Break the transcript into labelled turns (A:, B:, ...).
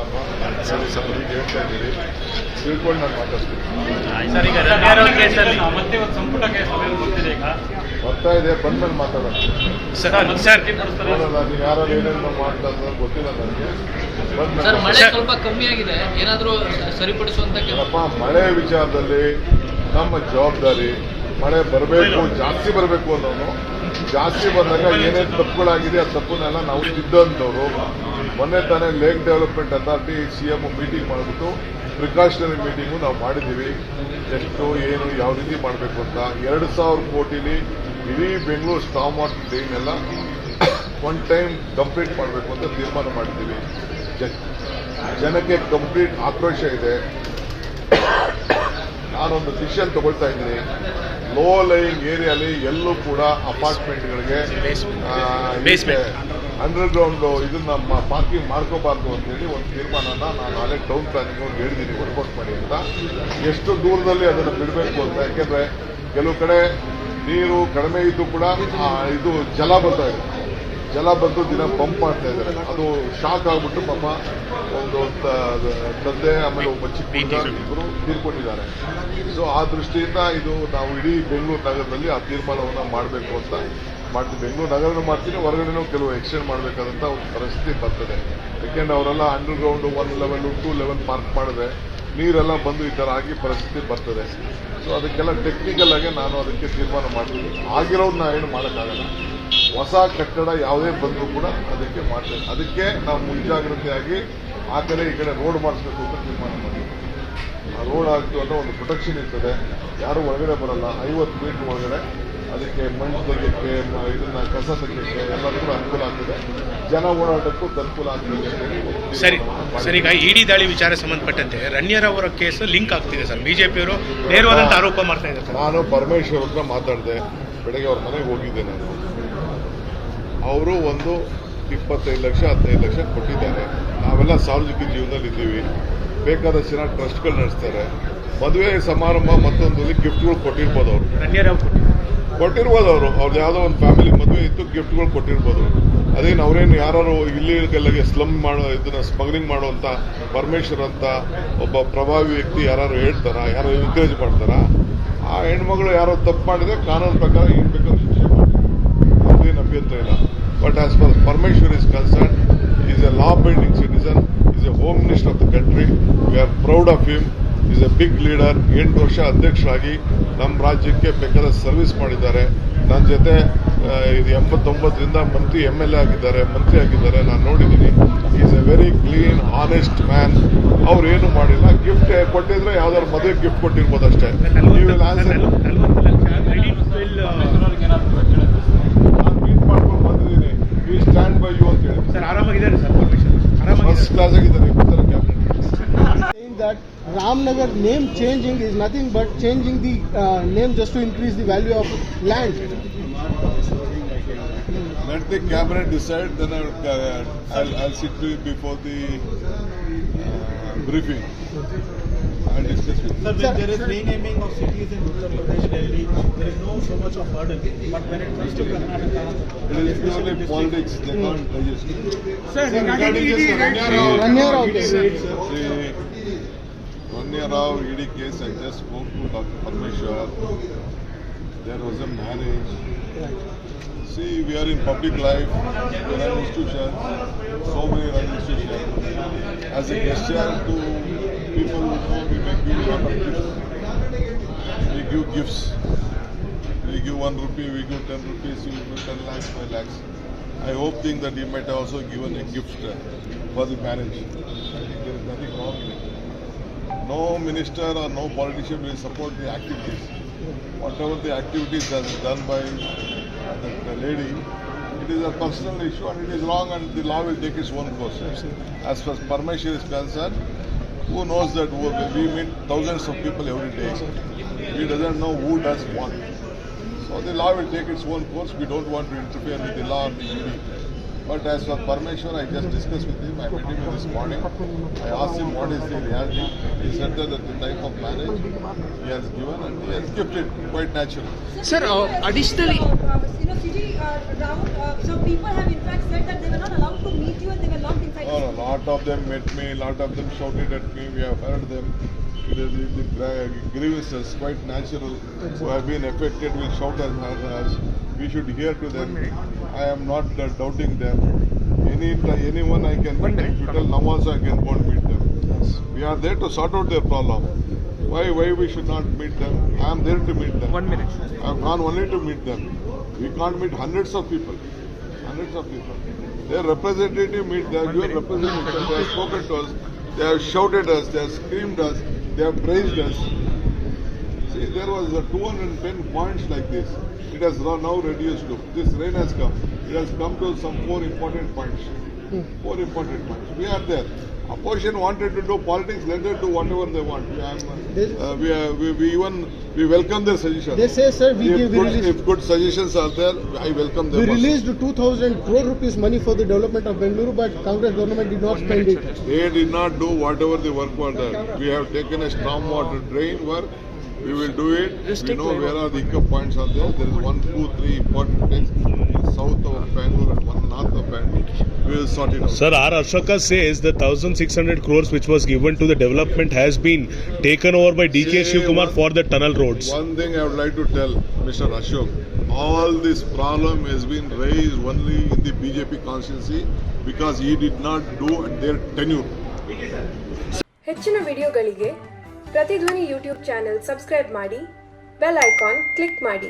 A: ಅಲ್ವಾ ಸಭೆಗೆ ಹೇಳ್ತಾ ಇದ್ದೀರಿ, ತಿಳ್ಕೊಂಡು ನಾನು ಮಾತಾಡ್ತೀನಿ. ಬರ್ತಾ ಇದೆ, ಬಂದ್ಮೇಲೆ ಮಾತಾಡೋಣ. ನೀವು ಯಾರು ಏನೇನು ಮಾಡ್ತಾ ಗೊತ್ತಿಲ್ಲ ನನಗೆ.
B: ಮಳೆ ಸ್ವಲ್ಪ ಕಮ್ಮಿ ಆಗಿದೆ, ಏನಾದರೂ ಸರಿಪಡಿಸುವಂತ
A: ಮಳೆ ವಿಚಾರದಲ್ಲಿ ನಮ್ಮ ಜವಾಬ್ದಾರಿ. ಮಳೆ ಬರಬೇಕು, ಜಾಸ್ತಿ ಬರಬೇಕು ಅನ್ನೋನು. ಜಾಸ್ತಿ ಬಂದಾಗ ಏನೇನು ತಪ್ಪುಗಳಾಗಿದೆ ಆ ತಪ್ಪನ್ನೆಲ್ಲ ನಾವು ತಿದ್ದಂಥವ್ರು. ಮೊನ್ನೆ ತಾನೇ lake development authority CM meeting ಮಾಡಿಬಿಟ್ಟು ಪ್ರಿಕಾಷನರಿ ಮೀಟಿಂಗು ನಾವು ಮಾಡಿದ್ದೀವಿ. ಎಷ್ಟು ಏನು ಯಾವ ರೀತಿ ಮಾಡಬೇಕು ಅಂತ 2,000 ಕೋಟಿಲಿ ಇಡೀ ಬೆಂಗಳೂರು ಸ್ಟಾಮ್ ವಾಟರ್ ಡ್ರೈನ್ ಎಲ್ಲ ಒನ್ ಟೈಮ್ ಕಂಪ್ಲೀಟ್ ಮಾಡಬೇಕು ಅಂತ ತೀರ್ಮಾನ ಮಾಡಿದ್ದೀವಿ. ಜನಕ್ಕೆ ಕಂಪ್ಲೀಟ್ ಆಕ್ರೋಶ ಇದೆ. ನಾನೊಂದು ಡಿಸಿಷನ್ ತಗೊಳ್ತಾ ಇದ್ದೀನಿ. ಲೋ ಲೈಯಿಂಗ್ ಏರಿಯಾಲಿ ಎಲ್ಲೂ ಕೂಡ ಅಪಾರ್ಟ್ಮೆಂಟ್ಗಳಿಗೆ ಅಂಡರ್ಗ್ರೌಂಡ್ ಇದನ್ನ ಪಾರ್ಕಿಂಗ್ ಮಾಡ್ಕೋಬಾರ್ದು ಅಂತೇಳಿ ಒಂದು ತೀರ್ಮಾನನ ನಾನು ನಾಳೆ ಟೌನ್ ಪ್ಲಾನಿಂಗ್ ಅವ್ರಿಗೆ ಹೇಳಿದ್ದೀನಿ, ವರ್ಕೌಟ್ ಮಾಡಿ ಅಂತ. ಎಷ್ಟು ದೂರದಲ್ಲಿ ಅದನ್ನು ಬಿಡಬೇಕು ಅಂತ. ಯಾಕೆಂದ್ರೆ ಕೆಲವು ಕಡೆ ನೀರು ಕಡಿಮೆ ಇದ್ದು ಕೂಡ ಇದು ಜಲ ಬರ್ತಾ ಇದೆ. ಜಲ ಬಂದು ದಿನ ಪಂಪ್ ಮಾಡ್ತಾ ಇದ್ದಾರೆ. ಅದು ಶಾಕ್ ಆಗ್ಬಿಟ್ಟು ಪಾಪ ಒಂದು ತಂದೆ ಆಮೇಲೆ ಒಬ್ಬ ಚಿಕ್ಕ ಇಬ್ಬರು ತೀರ್ಕೊಂಡಿದ್ದಾರೆ. ಸೊ ಆ ದೃಷ್ಟಿಯಿಂದ ಇದು ನಾವು ಇಡೀ ಬೆಂಗಳೂರು ನಗರದಲ್ಲಿ ಆ ತೀರ್ಮಾನವನ್ನು ಮಾಡಬೇಕು ಅಂತ ಮಾಡ್ತೀವಿ. ಬೆಂಗಳೂರು ನಗರನೂ ಮಾಡ್ತೀನಿ, ಹೊರಗಡೆನೂ ಕೆಲವು ಎಕ್ಸ್ಟೆಂಡ್ ಮಾಡಬೇಕಾದಂಥ ಒಂದು ಪರಿಸ್ಥಿತಿ ಬರ್ತದೆ. ಯಾಕೆಂದ್ರೆ ಅವರೆಲ್ಲ ಅಂಡರ್ಗ್ರೌಂಡ್ 1 ಲೆವೆಲ್ 2 ಲೆವೆಲ್ ಪಾರ್ಕ್ ಮಾಡಿದ್ರೆ ನೀರೆಲ್ಲ ಬಂದು ಈ ಥರ ಆಗಿ ಪರಿಸ್ಥಿತಿ ಬರ್ತದೆ. ಸೊ ಅದಕ್ಕೆಲ್ಲ ಟೆಕ್ನಿಕಲ್ ಆಗಿ ನಾನು ಅದಕ್ಕೆ ತೀರ್ಮಾನ ಮಾಡ್ತೀನಿ. ಆಗಿರೋದನ್ನ ಏನು ಮಾಡೋಕ್ಕಾಗಲ್ಲ. ಹೊಸ ಕಟ್ಟಡ ಯಾವುದೇ ಬಂದರೂ ಕೂಡ ಅದಕ್ಕೆ ಮಾಡ್ತೇವೆ. ಅದಕ್ಕೆ ನಾವು ಮುಂಜಾಗ್ರತೆಯಾಗಿ ಆ ಕಡೆ ಈ ಕಡೆ ರೋಡ್ ಮಾಡಿಸ್ಬೇಕು ಅಂತ ತೀರ್ಮಾನ ಮಾಡಿದ್ವಿ. ಆ ರೋಡ್ ಆಗ್ತು ಅನ್ನೋ ಒಂದು ಪ್ರೊಟೆಕ್ಷನ್ ಇರ್ತದೆ, ಯಾರು ಒಳಗಡೆ ಬರಲ್ಲ. 50 ಮೀಟರ್ ಒಳಗಡೆ ಅದಕ್ಕೆ ಮಣ್ಣು ತೆಗೆಯಕ್ಕೆ, ಇದನ್ನ ಕಸ ತೆಗೆಯಕ್ಕೆ ಎಲ್ಲರಿಗೂ ಅನುಕೂಲ ಆಗ್ತದೆ. ಜನ ಓಡಾಟಕ್ಕೂ ಅನುಕೂಲ ಆಗ್ತದೆ.
C: ಸರ್, ಈಗ ಇಡಿ ದಾಳಿ ವಿಚಾರ ಸಂಬಂಧಪಟ್ಟಂತೆ ರಣ್ಯರ್ ಅವರ ಕೇಸ್ ಲಿಂಕ್ ಆಗ್ತಿದೆ ಸರ್. ಬಿಜೆಪಿಯವರು ನೇರವಾದಂಥ ಆರೋಪ ಮಾಡ್ತಾ ಇದ್ದಾರೆ.
A: ನಾನು ಪರಮೇಶ್ವರ್ ಹತ್ರ ಮಾತಾಡಿದೆ, ಬೆಳಗ್ಗೆ ಅವ್ರ ಮನೆಗೆ ಹೋಗಿದ್ದೆ ನಾನು. ಅವರು ಒಂದು 25 ಲಕ್ಷ 15 ಲಕ್ಷ ಕೊಟ್ಟಿದ್ದಾರೆ. ನಾವೆಲ್ಲ ಸಾರ್ವಜನಿಕ ಜೀವನದಲ್ಲಿ ಇದ್ದೀವಿ. ಬೇಕಾದಷ್ಟು ಜನ ಟ್ರಸ್ಟ್ಗಳು ನಡೆಸ್ತಾರೆ. ಮದುವೆ ಸಮಾರಂಭ ಮತ್ತೊಂದು ಗಿಫ್ಟ್ಗಳು ಕೊಟ್ಟಿರ್ಬೋದು. ಅವ್ರದ್ದು ಯಾವುದೋ ಒಂದು ಫ್ಯಾಮಿಲಿ ಮದುವೆ ಇತ್ತು, ಗಿಫ್ಟ್ಗಳು ಕೊಟ್ಟಿರ್ಬೋದು. ಅದೇನು ಅವರೇನು ಯಾರು ಇಲ್ಲಿಗೆಲ್ಲಗೆ ಸ್ಲಮ್ ಮಾಡೋ ಇದನ್ನ ಸ್ಮಗ್ಲಿಂಗ್ ಮಾಡುವಂತ ಪರಮೇಶ್ವರ್ ಅಂತ ಒಬ್ಬ ಪ್ರಭಾವಿ ವ್ಯಕ್ತಿ ಯಾರು ಹೇಳ್ತಾರ, ಯಾರು ಎನ್ಕರೇಜ್ ಮಾಡ್ತಾರ? ಆ ಹೆಣ್ಮಗಳು ಯಾರೋ ತಪ್ಪು ಮಾಡಿದ್ರೆ ಕಾನೂನು ಪ್ರಕಾರ ಏನ್ ಬೇಕಾದ್ರೂ ಶಿಕ್ಷೆ ಮಾಡ್ತಾರೆ, ಅದೇನು ಅಭ್ಯಂತರ ಇಲ್ಲ. But as for Parameshwar is concern, is a law binding citizen, is a home minister of the country. We are proud of him. Is a big leader. 8 ವರ್ಷ ಅಧ್ಯಕ್ಷರಾಗಿ ನಮ್ಮ ರಾಜ್ಯಕ್ಕೆ ಬೇಕಾದ ಸರ್ವಿಸ್ ಮಾಡಿದ್ದಾರೆ. ನನ್ನ ಜೊತೆ 89ರಿಂದ ಮಂತ್ರಿ MLA ಆಗಿದ್ದಾರೆ, ಮಂತ್ರಿ ಆಗಿದ್ದಾರೆ. ನಾನು ನೋಡಿದ್ದೀನಿ. Is A very clean honest man. ಅವ್ರು ಏನು ಮಾಡಿಲ್ಲ. ಗಿಫ್ಟ್ ಕೊಟ್ಟಿದ್ರೆ ಯಾವ್ದಾದ್ರು ಮದುವೆ ಗಿಫ್ಟ್ ಕೊಟ್ಟಿರ್ಬೋದು ಅಷ್ಟೇ. ನಾನು ಮೀಟ್ ಮಾಡ್ಕೊಂಡು ಬಂದಿದ್ದೀನಿ. ವಿ ಸ್ಟ್ಯಾಂಡ್ ಬೈ ಯು ಅಂತ ಹೇಳಿ. ಫಸ್ಟ್ ಕ್ಲಾಸ್ ಆಗಿದ್ದಾರೆ ಉತ್ತರ cabinet.
D: That Ramnagar name changing is nothing but changing the name just to increase the value of land.
A: Let the cabinet decide, then I'll sit to you before the briefing and discuss with you.
E: Sir, when there is renaming of cities in Uttar Pradesh, Delhi, there is no so much of hurdle. But when it comes to Karnataka,
A: it is purely politics. They can't register.
E: Sir, regarding
D: Ranya Rao case.
A: Ranya Rao ED case, I just spoke to Dr. Parmeshwar. There was a marriage. See, we are in public life. We run institutions. So many run institutions. As a gesture to people who know, we may give a lot of gifts. We give gifts. We give 1 rupee, we give 10 rupees, we give 10 lakhs, 5 lakhs. I hope that he might have also given a gift for the marriage. I think there is nothing wrong in it. No minister or no politician will support the activities. Whatever the activities that's done by the lady, it is a personal issue and it is wrong, and the law will take its own course. As far as Parmeshwar is concerned, who knows that we meet thousands of people every day. We doesn't know who does what. So the law will take its own course. We don't want to interfere with the law or the ED. But as for Parmeshwar, I just discussed with him. I met him this morning. I asked him what is the reality. He said that at the time of marriage, he has given and he has gifted quite naturally.
F: Sir, additionally,
G: city around, some people have in fact said that they were not allowed to meet you and they were locked inside.
A: No, a lot of them met me, a lot of them shouted at me. We have heard them. The grievances, quite natural, who have been affected will shout at us. We should hear to them. I am not doubting them. Anyone I can meet them. If you tell Nawaz I can go and meet them. We are there to sort out their problem. Why we should not meet them? I am there to meet them.
F: 1 minute.
A: I have gone only to meet them. We can't meet hundreds of people. Hundreds of people. Their representative meet their representative. They have spoken to us. They have shouted us. They have screamed us. They have praised us. See, there was 210 points like this. It has now reduced to. This rain has come. It has come to some 4 important points. 4 important points. We are there. Opposition wanted to do politics, let them do whatever they want. We welcome their suggestions.
D: They say, sir,
A: If good suggestions are there, I welcome them.
D: We released 2,000 crore rupees money for the development of Bengaluru, but Congress government did not spend it.
A: They did not do whatever the work was there. We have taken a stormwater drain work. We will do it. We know where are the hiccup points are there. There is 1, 2, 3 important things south of Bangalore and 1 north of Bangalore. We will sort it out.
H: Sir, R. Ashoka says the 1,600 crores which was given to the development has been taken over by DK Shivkumar for the tunnel roads.
A: One thing I would like to tell Mr. Ashok, all this problem has been raised only in the BJP constituency because he did not do their tenure.
I: ಹೆಚ್ಚಿನ ವಿಡಿಯೋಗಳಿಗೆ ಪ್ರತಿಧ್ವನಿ YouTube channel subscribe ಮಾಡಿ, bell icon click ಮಾಡಿ.